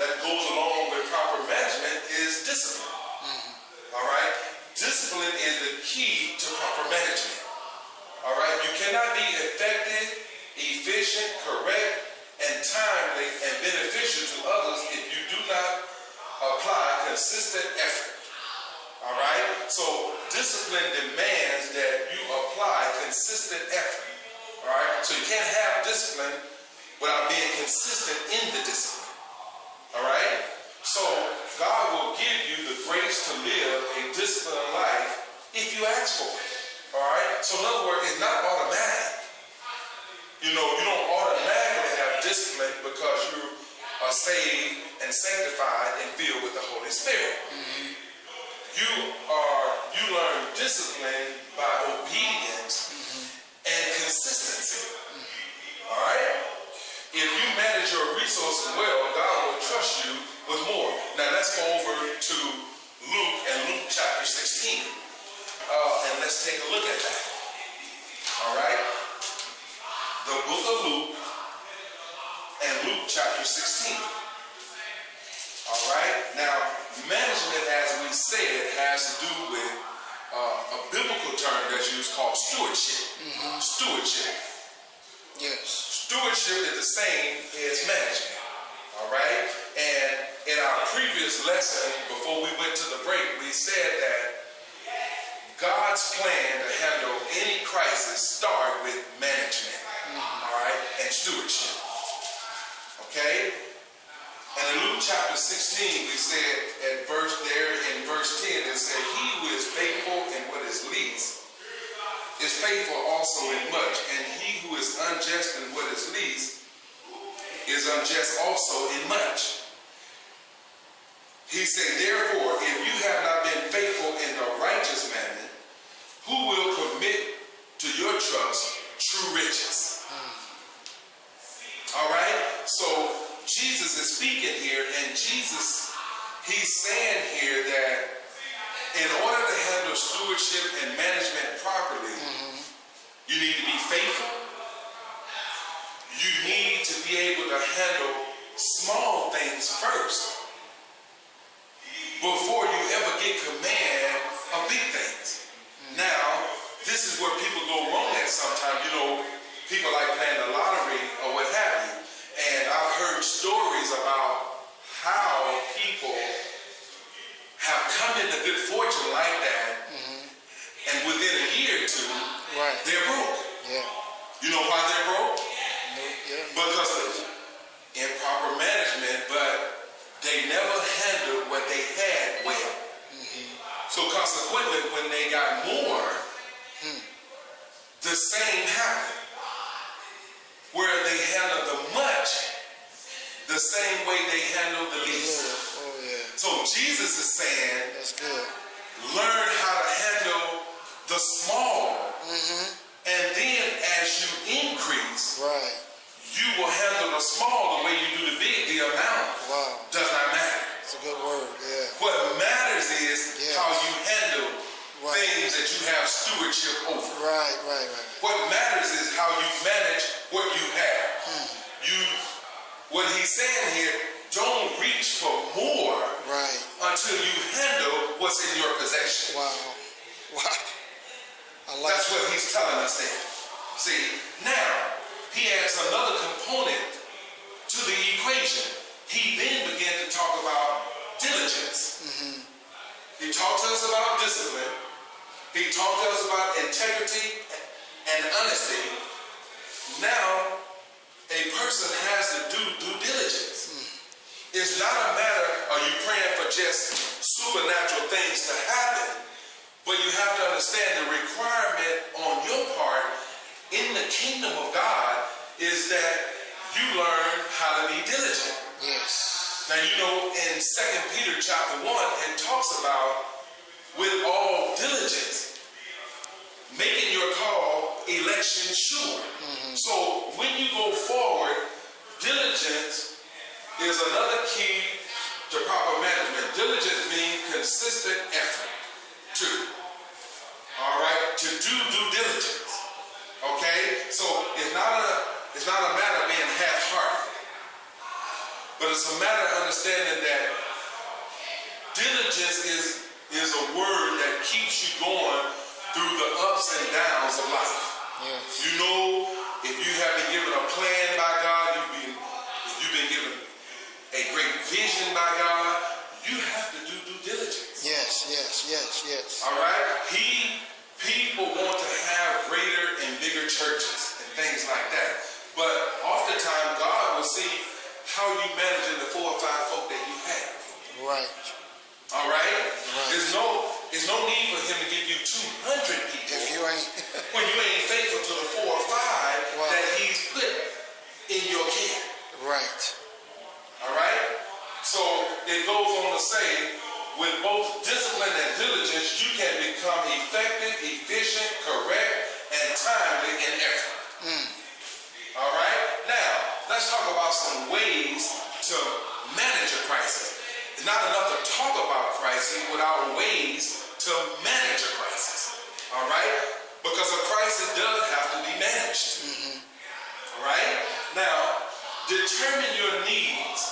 that goes along with proper management is discipline. All right? Discipline is the key to proper management. All right? You cannot be effective, efficient, correct, and timely and beneficial to others if you do not apply consistent effort. All right? So discipline demands that you apply consistent effort. All right? So you can't have discipline without being consistent in the discipline. All right? So God will give you the grace to live a disciplined life if you ask for it. All right? So in other words, it's not automatic. You know, you don't automatically have discipline because you are saved and sanctified and filled with the Holy Spirit. You learn discipline by obedience and consistency. All right? If you manage your resources well, God will trust you with more. Now let's go over to Luke and Luke chapter 16. And let's take a look at that. All right? The book of Luke and Luke chapter 16. All right? Now, management, as we said, has to do with a biblical term that's used called stewardship. Stewardship. Yes. Stewardship is the same as management. All right? And in our previous lesson, before we went to the break, we said that God's plan to handle any crisis start with management. All right? And stewardship. Okay? And in Luke chapter 16, we said in verse 10, it said, he who is faithful in what is least is faithful also in much, and he who is unjust in what is least is unjust also in much. He said, therefore, if you have not been faithful in the righteous mammon, who will commit to your trust true riches? All right? So Jesus is speaking here, and Jesus, he's saying here that in order to handle stewardship and management properly, you need to be faithful. You need to be able to handle small things first before you ever get command of big things. Now, this is where people go wrong at sometimes. You know, people like playing the lottery or what have you. And I've heard stories about how people have come into good fortune like that, and within a year or two, they're broke. Yeah. You know why they're broke? Because of improper management, but they never handled what they had well. So consequently, when they got more, the same happened. Where they handled the much, the same way they handled the least. So Jesus is saying, that's good. Learn how to handle the small, and then as you increase, you will handle the small the way you do the big. The amount does not matter. That's a good word. What matters is how you handle things that you have stewardship over. What matters is how you manage what you have. What he's saying here, don't reach for more until you handle what's in your possession. That's what he's telling us there. See, now, he adds another component to the equation. He then began to talk about diligence. He talked to us about discipline. He talked to us about integrity and honesty. Now, a person has to do due diligence. It's not a matter of you praying for just supernatural things to happen, but you have to understand the requirement on your part in the kingdom of God is that you learn how to be diligent. Now, you know, in 2 Peter chapter 1, it talks about with all diligence, making your call election sure. So when you go forward, diligence is another key to proper management. Diligence means consistent effort to do due diligence. Okay? So it's not a matter of being half-hearted. But it's a matter of understanding that diligence is a word that keeps you going through the ups and downs of life. Yes. You know, if you have been given a plan by God, if you've been given a great vision by God, you have to do due diligence. Yes, yes, yes, yes. All right? People want to have greater and bigger churches and things like that. But oftentimes God will see how you managing the 4 or 5 folk that you have. Right. All right? There's no need for him to give you 200 people If you ain't when you ain't faithful to the 4 or 5 that he's put in your care. right. All right? So it goes on to say, with both discipline and diligence, you can become effective, efficient, correct, and timely in effort. All right? Now, let's talk about some ways to manage a crisis. It's not enough to talk about crisis without ways to manage a crisis. All right? Because a crisis does have to be managed. All right? Now, determine your needs